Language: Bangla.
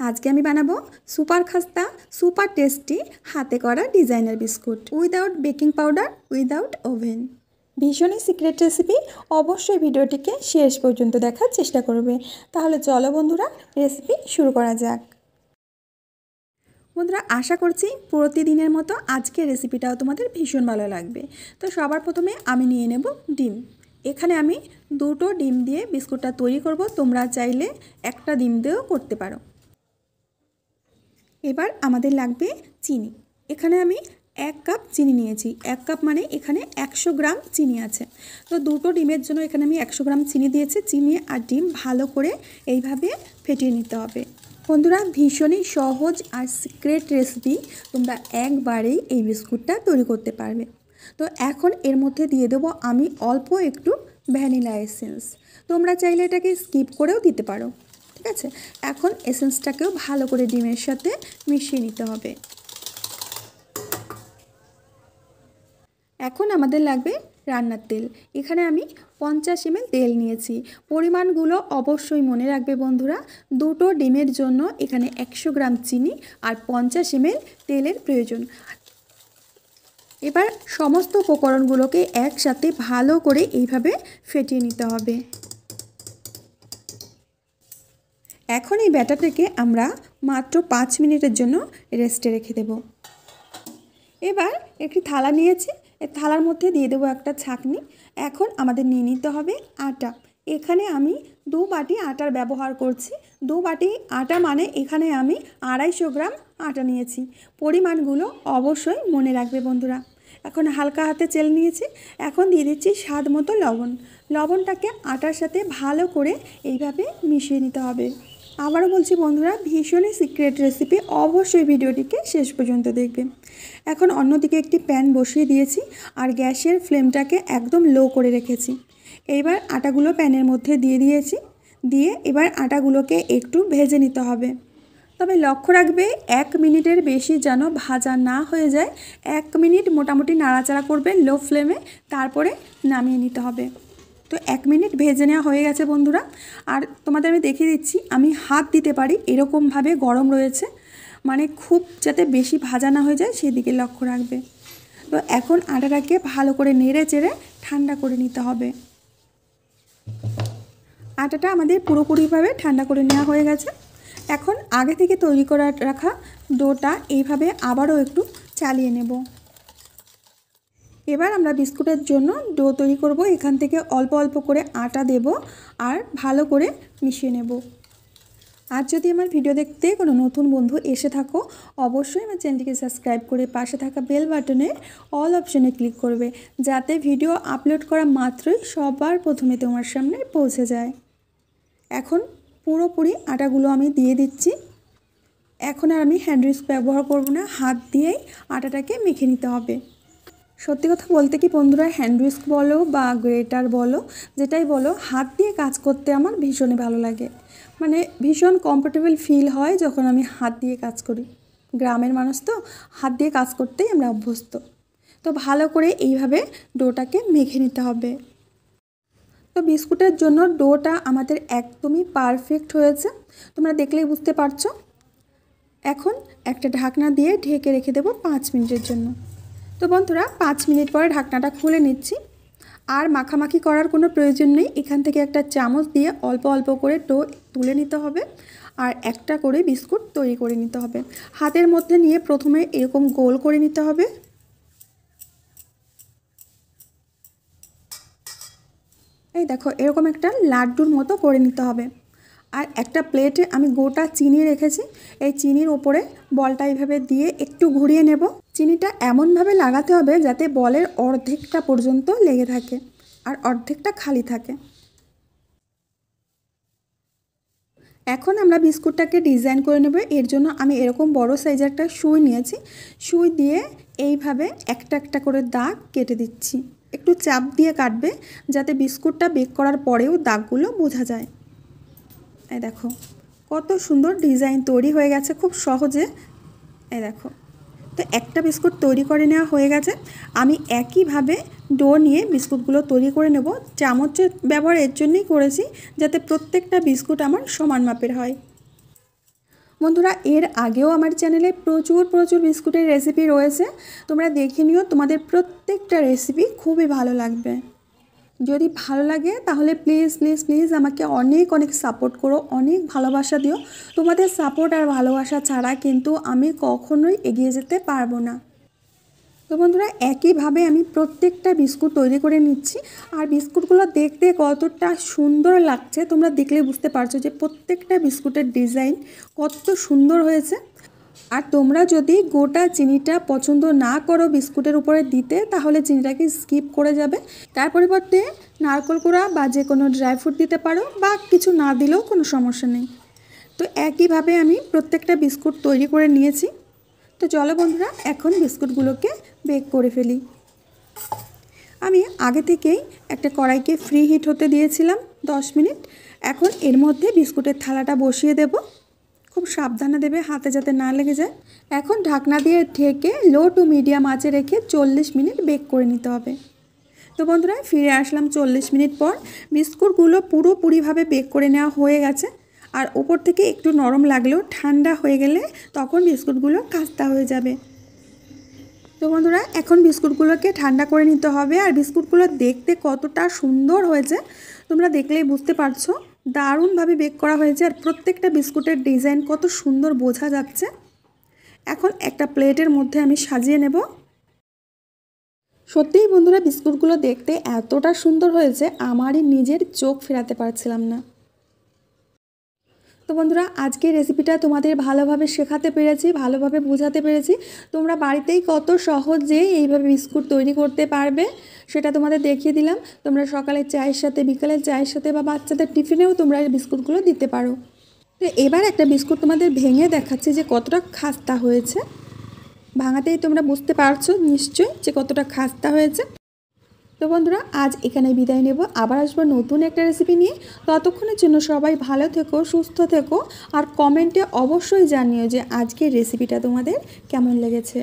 আজকে আমি বানাবো সুপার খাস্তা সুপার টেস্টি হাতে করা designer biscuit without baking powder without oven. ভীষণই সিক্রেট রেসিপি, অবশ্যই ভিডিওটিকে শেষ পর্যন্ত দেখার চেষ্টা করবে। তাহলে চলো বন্ধুরা, রেসিপি শুরু করা যাক। বন্ধুরা, আশা করছি প্রতিদিনের মতো আজকের রেসিপিটাও তোমাদের ভীষণ ভালো লাগবে। তো সবার প্রথমে আমি নিয়ে নেব ডিম। এখানে আমি দুটো ডিম দিয়ে বিস্কুটটা তৈরি করব। তোমরা চাইলে একটা ডিম দিয়েও করতে পারো। এবার আমাদের লাগবে চিনি। এখানে আমি 1 কাপ চিনি নিয়েছি। 1 কাপ মানে এখানে 100 গ্রাম চিনি আছে। তো দুটো ডিমের জন্য এখানে আমি 100 গ্রাম চিনি দিয়েছি। চিনি আর ডিম ভালো করে এইভাবে ফেটিয়ে নিতে হবে। বন্ধুরা, ভীষণই সহজ আর সিক্রেট রেসিপি, তোমরা একবারেই এই বিস্কুটটা তৈরি করতে পারবে। তো এখন এর মধ্যে দিয়ে দেবো আমি অল্প একটু ভ্যানিলা এসেন্স। তোমরা চাইলে এটাকে স্কিপ করেও দিতে পারো, ঠিক আছে। এখন এসেন্সটাকেও ভালো করে ডিমের সাথে মিশিয়ে নিতে হবে। এখন আমাদের লাগবে রান্নার তেল। এখানে আমি 50 ml তেল নিয়েছি। পরিমাণগুলো অবশ্যই মনে রাখবে বন্ধুরা। দুটো ডিমের জন্য এখানে 100 গ্রাম চিনি আর 50 ml তেলের প্রয়োজন। এবার সমস্ত উপকরণগুলোকে একসাথে ভালো করে এইভাবে ফেটিয়ে নিতে হবে। এখন এই ব্যাটারটাকে আমরা মাত্র 5 মিনিটের জন্য রেস্টে রেখে দেব। এবার একটি থালা নিয়েছি, এই থালার মধ্যে দিয়ে দেবো একটা ছাঁকনি। এখন আমাদের নিয়ে নিতে হবে আটা। এখানে আমি 2 বাটি আটার ব্যবহার করছি। 2 বাটি আটা মানে এখানে আমি 250 গ্রাম আটা নিয়েছি। পরিমাণগুলো অবশ্যই মনে রাখবে বন্ধুরা। এখন হালকা হাতে চেলে নিয়েছি। এখন দিয়ে দিচ্ছি স্বাদ মতো লবণ। লবণটাকে আটার সাথে ভালো করে এইভাবে মিশিয়ে নিতে হবে। আবারও বলছি বন্ধুরা, ভীষণই সিক্রেট রেসিপি, অবশ্যই ভিডিওটিকে শেষ পর্যন্ত দেখবে। এখন অন্যদিকে একটি প্যান বসিয়ে দিয়েছি আর গ্যাসের ফ্লেমটাকে একদম লো করে রেখেছি। এইবার আটাগুলো প্যানের মধ্যে দিয়ে দিয়েছি। দিয়ে এবার আটাগুলোকে একটু ভেজে নিতে হবে। তবে লক্ষ্য রাখবে 1 মিনিটের বেশি যেন ভাজা না হয়ে যায়। 1 মিনিট মোটামুটি নাড়াচাড়া করবে লো ফ্লেমে, তারপরে নামিয়ে নিতে হবে। তো 1 মিনিট ভেজে নেওয়া হয়ে গেছে বন্ধুরা। আর তোমাদের আমি দেখিয়ে দিচ্ছি, আমি হাত দিতে পারি এরকমভাবে গরম রয়েছে, মানে খুব যাতে বেশি ভাজা না হয়ে যায় সেদিকে লক্ষ্য রাখবে। তো এখন আটাটাকে ভালো করে নেড়ে চেড়ে ঠান্ডা করে নিতে হবে। আটাটা আমাদের পুরোপুরিভাবে ঠান্ডা করে নেওয়া হয়ে গেছে। এখন আগে থেকে তৈরি করে রাখা ডোটা এইভাবে আবারও একটু চালিয়ে নেব। এবার আমরা বিস্কুটের জন্য ডো তৈরি করব। এখান থেকে অল্প অল্প করে আটা দেব আর ভালো করে মিশিয়ে নেব। আর যদি আমার ভিডিও দেখতে কোনো নতুন বন্ধু এসে থাকো, অবশ্যই আমার চ্যানেলটিকে সাবস্ক্রাইব করে পাশে থাকা বেল বাটনে অল অপশনে ক্লিক করবে, যাতে ভিডিও আপলোড করা মাত্রই সবার প্রথমে তোমার সামনে পৌঁছে যায়। এখন পুরোপুরি আটাগুলো আমি দিয়ে দিচ্ছি। এখন আর আমি হ্যান্ড উইস্ক ব্যবহার করব না, হাত দিয়েই আটাটাকে মেখে নিতে হবে। সত্যি কথা বলতে কি বন্ধুরা, হ্যান্ড উইস্ক বলো বা গ্রেটার বলো, যেটাই বলো, হাত দিয়ে কাজ করতে আমার ভীষণই ভালো লাগে। মানে ভীষণ কমফোর্টেবল ফিল হয় যখন আমি হাত দিয়ে কাজ করি। গ্রামের মানুষ তো, হাত দিয়ে কাজ করতেই আমরা অভ্যস্ত। তো ভালো করে এইভাবে ডোটাকে মেখে নিতে হবে। তো বিস্কুটের জন্য ডোটা আমাদের একদমই পারফেক্ট হয়েছে, তোমরা দেখলেই বুঝতে পারছো। এখন একটা ঢাকনা দিয়ে ঢেকে রেখে দেবো 5 মিনিটের জন্য। তো বন্ধুরা, 5 মিনিট পরে ঢাকনাটা খুলে নিচ্ছি। আর মাখামাখি করার কোনো প্রয়োজন নেই। এখান থেকে একটা চামচ দিয়ে অল্প অল্প করে ডো তুলে নিতে হবে আর একটা করে বিস্কুট তৈরি করে নিতে হবে। হাতের মধ্যে নিয়ে প্রথমে এরকম গোল করে নিতে হবে। এই দেখো, এরকম একটা লাড্ডুর মতো করে নিতে হবে। আর একটা প্লেটে আমি গোটা চিনি রেখেছি। এই চিনির ওপরে বলটা এইভাবে দিয়ে একটু ঘুরিয়ে নেব। চিনিটা এমনভাবে লাগাতে হবে যাতে বলের অর্ধেকটা পর্যন্ত লেগে থাকে আর অর্ধেকটা খালি থাকে। এখন আমরা বিস্কুটটাকে ডিজাইন করে নেব। এর জন্য আমি এরকম বড় সাইজের একটা সুই নিয়েছি। সুই দিয়ে এইভাবে একটা একটা করে দাগ কেটে দিচ্ছি। একটু চাপ দিয়ে কাটবে যাতে বিস্কুটটা বেক করার পরেও দাগগুলো বোঝা যায়। এই দেখো কত সুন্দর ডিজাইন তৈরি হয়ে গেছে খুব সহজে। এই দেখো, তো একটা বিস্কুট তৈরি করে নেওয়া হয়ে গেছে। আমি একইভাবে ডো নিয়ে বিস্কুটগুলো তৈরি করে নেব। চামচের ব্যবহার এর জন্যই করেছি যাতে প্রত্যেকটা বিস্কুট আমার সমান মাপের হয়। বন্ধুরা এর আগেও আমার চ্যানেলে প্রচুর বিস্কুটের রেসিপি রয়েছে, তোমরা দেখে নিও। তোমাদের প্রত্যেকটা রেসিপি খুবই ভালো লাগবে। যদি ভালো লাগে তাহলে প্লিজ আমাকে অনেক সাপোর্ট করো, অনেক ভালোবাসা দিও। তোমাদের সাপোর্ট আর ভালোবাসা ছাড়া কিন্তু আমি কখনোই এগিয়ে যেতে পারবো না। তো বন্ধুরা একইভাবে আমি প্রত্যেকটা বিস্কুট তৈরি করে নিচ্ছি। আর বিস্কুটগুলো দেখতে কতটা সুন্দর লাগছে তোমরা দেখলে বুঝতে পারছো যে প্রত্যেকটা বিস্কুটের ডিজাইন কত সুন্দর হয়েছে। আর তোমরা যদি গোটা চিনিটা পছন্দ না করো বিস্কুটের উপরে দিতে, তাহলে চিনিটাকে স্কিপ করে যাবে। তার পরিবর্তে নারকেল কোড়া বা যে কোনো ড্রাই ফ্রুট দিতে পারো, বা কিছু না দিলেও কোনো সমস্যা নেই। তো একইভাবে আমি প্রত্যেকটা বিস্কুট তৈরি করে নিয়েছি। তো চলো বন্ধুরা এখন বিস্কুটগুলোকে বেক করে ফেলি। আমি আগে থেকেই একটা কড়াইকে ফ্রি হিট হতে দিয়েছিলাম 10 মিনিট। এখন এর মধ্যে বিস্কুটের থালাটা বসিয়ে দেব। খুব সাবধানে দেবে, হাতে যাতে না লেগে যায়। এখন ঢাকনা দিয়ে ঢেকে লো টু মিডিয়াম আঁচে রেখে 40 মিনিট বেক করে নিতে হবে। তো বন্ধুরা ফিরে আসলাম 40 মিনিট পর। বিস্কুটগুলো পুরোপুরিভাবে বেক করে নেওয়া হয়ে গেছে। আর উপর থেকে একটু নরম লাগলেও ঠান্ডা হয়ে গেলে তখন বিস্কুটগুলো খাস্তা হয়ে যাবে। তো বন্ধুরা এখন বিস্কুটগুলোকে ঠান্ডা করে নিতে হবে। আর বিস্কুটগুলো দেখতে কতটা সুন্দর হয়েছে তোমরা দেখলেই বুঝতে পারছো। দারুণভাবে বেক করা হয়েছে আর প্রত্যেকটা বিস্কুটের ডিজাইন কত সুন্দর বোঝা যাচ্ছে। এখন একটা প্লেটের মধ্যে আমি সাজিয়ে নেব। সত্যিই বন্ধুরা বিস্কুটগুলো দেখতে এতটা সুন্দর হয়েছে আমারই নিজের চোখ ফেরাতে পারছিলাম না। তো বন্ধুরা আজকের রেসিপিটা তোমাদের ভালোভাবে শেখাতে পেরেছি, ভালোভাবে বোঝাতে পেরেছি। তোমরা বাড়িতেই কত সহজে এইভাবে বিস্কুট তৈরি করতে পারবে সেটা তোমাদের দেখিয়ে দিলাম। তোমরা সকালের চায়ের সাথে, বিকালের চায়ের সাথে বা বাচ্চাদের টিফিনেও তোমরা এই বিস্কুটগুলো দিতে পারো। তো এবার একটা বিস্কুট তোমাদের ভেঙে দেখাচ্ছি যে কতটা খাস্তা হয়েছে। ভাঙাতেই তোমরা বুঝতে পারছো নিশ্চয়ই যে কতটা খাস্তা হয়েছে। তো বন্ধুরা আজ এখানে বিদায় নেব, আবার আসবো নতুন একটা রেসিপি নিয়ে। ততক্ষণের জন্য সবাই ভালো থেকো, সুস্থ থেকো। আর কমেন্টে অবশ্যই জানিও যে আজকের রেসিপিটা তোমাদের কেমন লেগেছে।